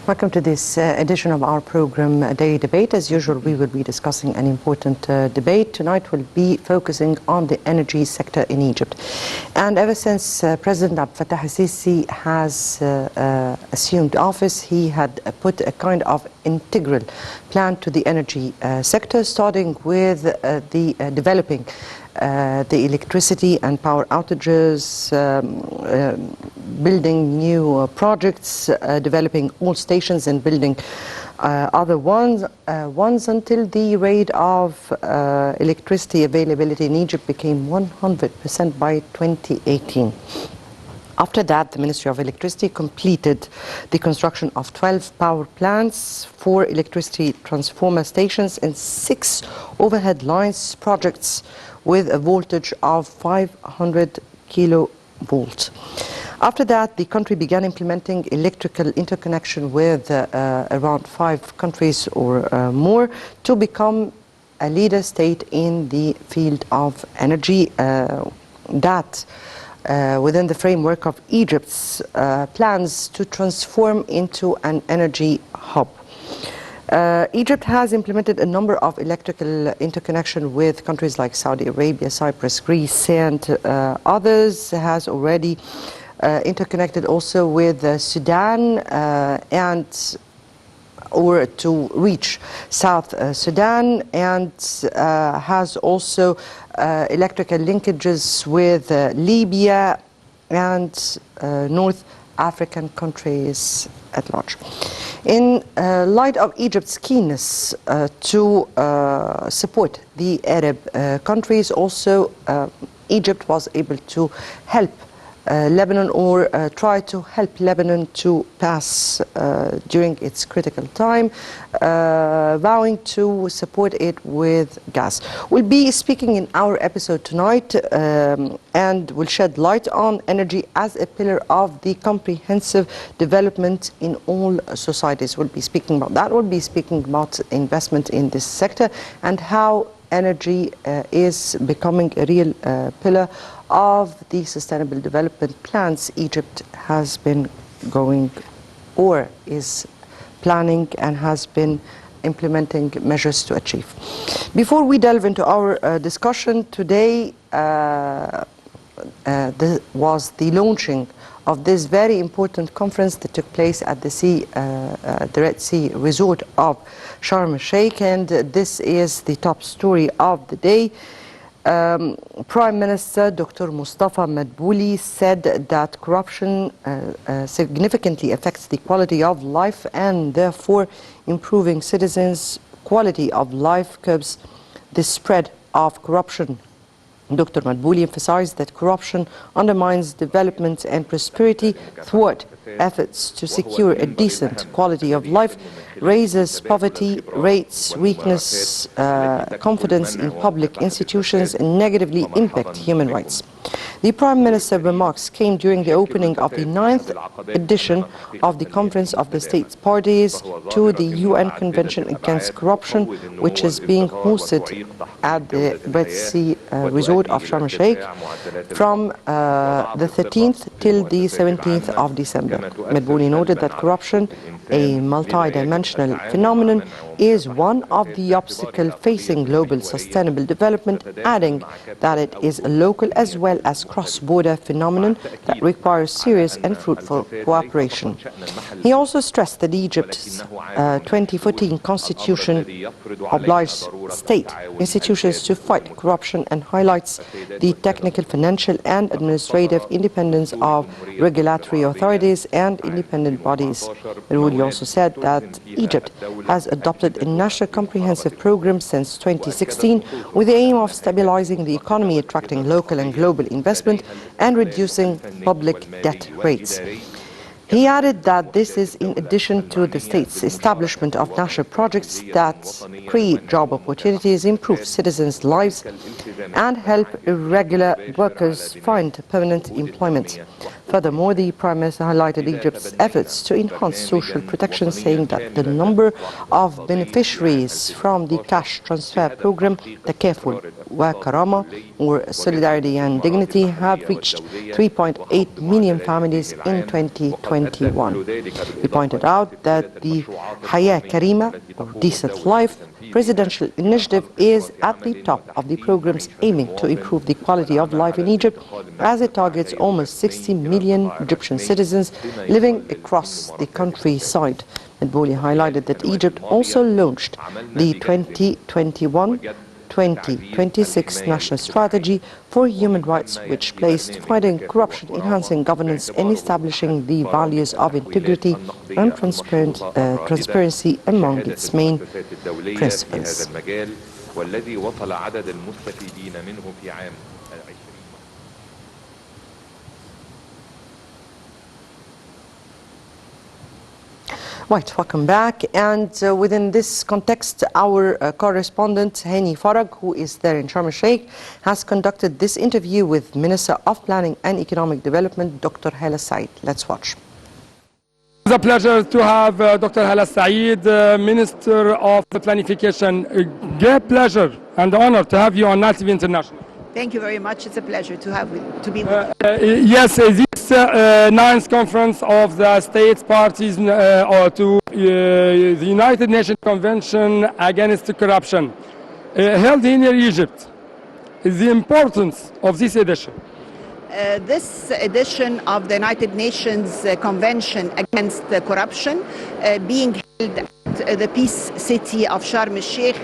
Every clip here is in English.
Welcome to this edition of our program, Daily Debate. As usual, we will be discussing an important debate. Tonight we'll be focusing on the energy sector in Egypt. And ever since President Abdel Fattah al-Sisi has assumed office, he had put a kind of integral plan to the energy sector, starting with developing the electricity and power outages, building new projects, developing all stations and building other ones until the rate of electricity availability in Egypt became 100% by 2018. After that, the Ministry of Electricity completed the construction of 12 power plants, 4 electricity transformer stations, and 6 overhead lines projects with a voltage of 500 kilovolts. After that, the country began implementing electrical interconnection with around 5 countries or more to become a leader state in the field of energy within the framework of Egypt's plans to transform into an energy hub. Egypt has implemented a number of electrical interconnection with countries like Saudi Arabia, Cyprus, Greece, and others. Has already interconnected also with Sudan or to reach South Sudan, and has also electrical linkages with Libya and North African countries at large. In light of Egypt's keenness to support the Arab countries, also Egypt was able to help Lebanon, or try to help Lebanon to pass during its critical time, vowing to support it with gas. We'll be speaking in our episode tonight and will shed light on energy as a pillar of the comprehensive development in all societies. We'll be speaking about that. We'll be speaking about investment in this sector and how energy is becoming a real pillar of the sustainable development plans Egypt has been going or is planning and has been implementing measures to achieve. Before we delve into our discussion today, was the launching of this very important conference that took place at the Red Sea resort of Sharm el-Sheikh, and this is the top story of the day. Prime Minister Dr. Mustafa Madbouli said that corruption significantly affects the quality of life, and therefore improving citizens' quality of life curbs the spread of corruption. Dr. Madbouli emphasized that corruption undermines development and prosperity, thwart efforts to secure a decent quality of life, raises poverty rates, weakness confidence in public institutions, and negatively impact human rights. The Prime Minister's remarks came during the opening of the 9th edition of the Conference of the States Parties to the UN Convention Against Corruption, which is being hosted at the Red Sea resort of Sharm el-Sheikh from the 13th till the 17th of December. Madbouli noted that corruption, a multi-dimensional phenomenon, is one of the obstacles facing global sustainable development, adding that it is a local as well as cross-border phenomenon that requires serious and fruitful cooperation. He also stressed that Egypt's 2014 constitution obliged state institutions to fight corruption and highlights the technical, financial and administrative independence of regulatory authorities and independent bodies. Madbouli also said that Egypt has adopted a national comprehensive program since 2016 with the aim of stabilizing the economy, attracting local and global investment, and reducing public debt rates. He added that this is in addition to the state's establishment of national projects that create job opportunities, improve citizens' lives, and help irregular workers find permanent employment. Furthermore, the Prime Minister highlighted Egypt's efforts to enhance social protection, saying that the number of beneficiaries from the cash transfer program, Takaful wa Karama, or Solidarity and Dignity, have reached 3.8 million families in 2021. He pointed out that the Hayat Karima, or decent life, presidential initiative is at the top of the programs aiming to improve the quality of life in Egypt, as it targets almost 60 million Egyptian citizens living across the countryside. Madbouli highlighted that Egypt also launched the 2021-2026 National Strategy for Human Rights, which placed fighting corruption, enhancing governance, and establishing the values of integrity and transparency among its main principles. Right, welcome back. And within this context, our correspondent, Hani Farag, who is there in Sharm el-Sheikh, has conducted this interview with Minister of Planning and Economic Development, Dr. Hala Said. Let's watch. It's a pleasure to have Dr. Hala Said, Minister of Planification. A great pleasure and honor to have you on Nile TV International. Thank you very much. It's a pleasure to be with you. Yes, this ninth conference of the states parties to the United Nations Convention Against Corruption held in Egypt. The importance of this edition. This edition of the United Nations Convention Against Corruption being held at the Peace City of Sharm el-Sheikh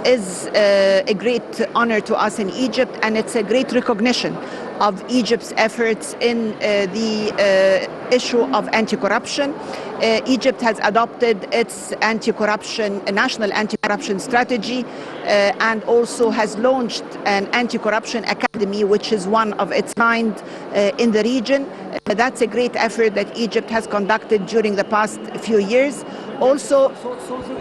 is a great honor to us in Egypt, and it's a great recognition of Egypt's efforts in the issue of anti-corruption. Egypt has adopted its national anti-corruption strategy and also has launched an anti-corruption academy, which is one of its kind in the region. That's a great effort that Egypt has conducted during the past few years. Also,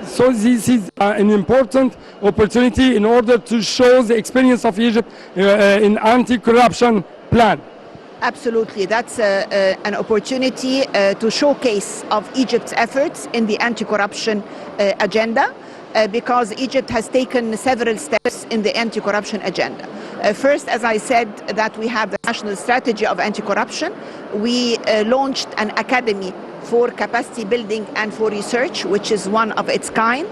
so this is an important opportunity in order to show the experience of Egypt in anti-corruption plan. Absolutely, that's an opportunity to showcase of Egypt's efforts in the anti-corruption agenda, because Egypt has taken several steps in the anti-corruption agenda. First, as I said, that we have the national strategy of anti-corruption. We launched an academy for capacity building and for research, which is one of its kind.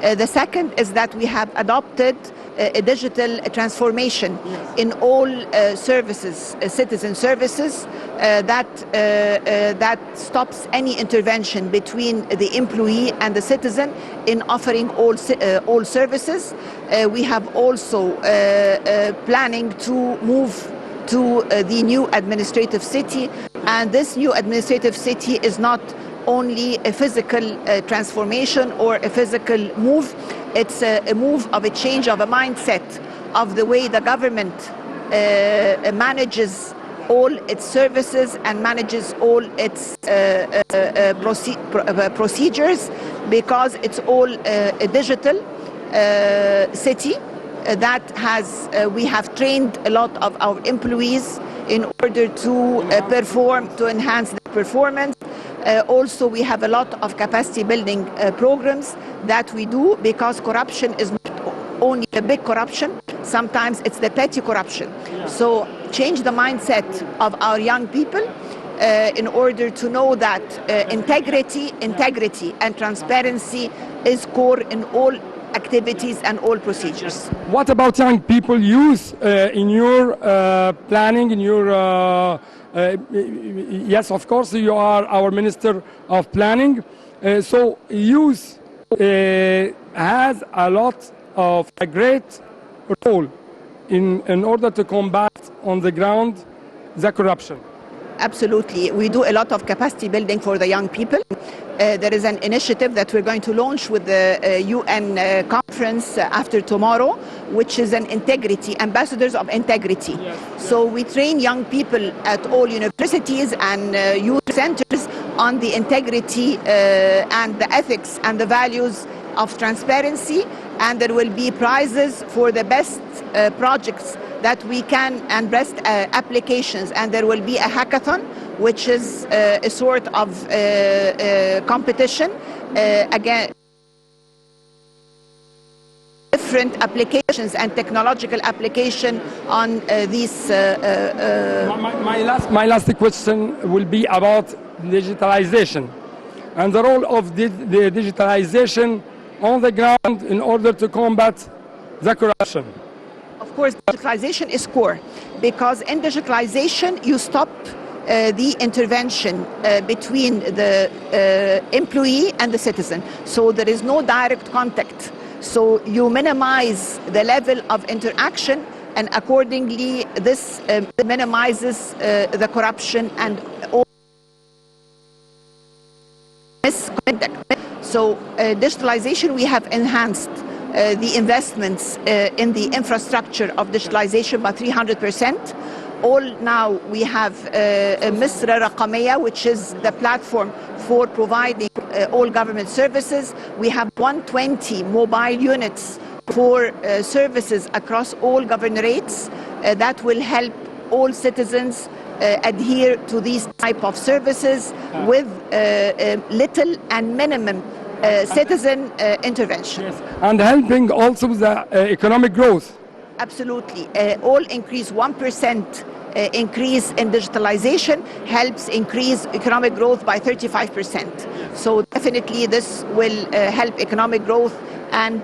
The second is that we have adopted a digital transformation in all services, citizen services, that stops any intervention between the employee and the citizen in offering all services. We have also planning to move to the new administrative city, and this new administrative city is not only a physical transformation or a physical move. It's a move of a change of a mindset of the way the government manages all its services and manages all its procedures, because it's all a digital city that has we have trained a lot of our employees in order to enhance their performance. Also, we have a lot of capacity building programs that we do, because corruption is not only the big corruption, sometimes it's the petty corruption. So change the mindset of our young people in order to know that integrity and transparency is core in all activities and all procedures. What about young people, youth, in your planning, in your yes, of course, you are our Minister of Planning. So youth has a great role in order to combat on the ground the corruption. Absolutely. We do a lot of capacity building for the young people. There is an initiative that we're going to launch with the UN conference after tomorrow, which is an ambassadors of integrity. Yes. So we train young people at all universities and youth centers on the integrity and the ethics and the values of transparency, and there will be prizes for the best projects that we can and best applications, and there will be a hackathon which is a sort of competition again. Different applications and technological application on these. My last question will be about digitalization and the role of the digitalization on the ground in order to combat the corruption. Of course, digitalization is core, because in digitalization you stop the intervention between the employee and the citizen. So there is no direct contact. So you minimize the level of interaction, and accordingly this minimizes the corruption and all misconduct. So digitalization, we have enhanced the investments in the infrastructure of digitalization by 300%. All now we have Misra Raqamiyya, which is the platform for providing all government services. We have 120 mobile units for services across all governorates that will help all citizens adhere to these type of services with little and minimum citizen intervention. Yes. And helping also the economic growth. Absolutely. All increase 1% increase in digitalization helps increase economic growth by 35%. So definitely this will help economic growth and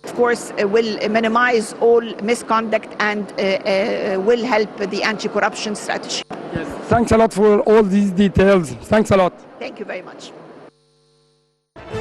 of course will minimize all misconduct and will help the anti-corruption strategy. Yes. Thanks a lot for all these details. Thanks a lot. Thank you very much.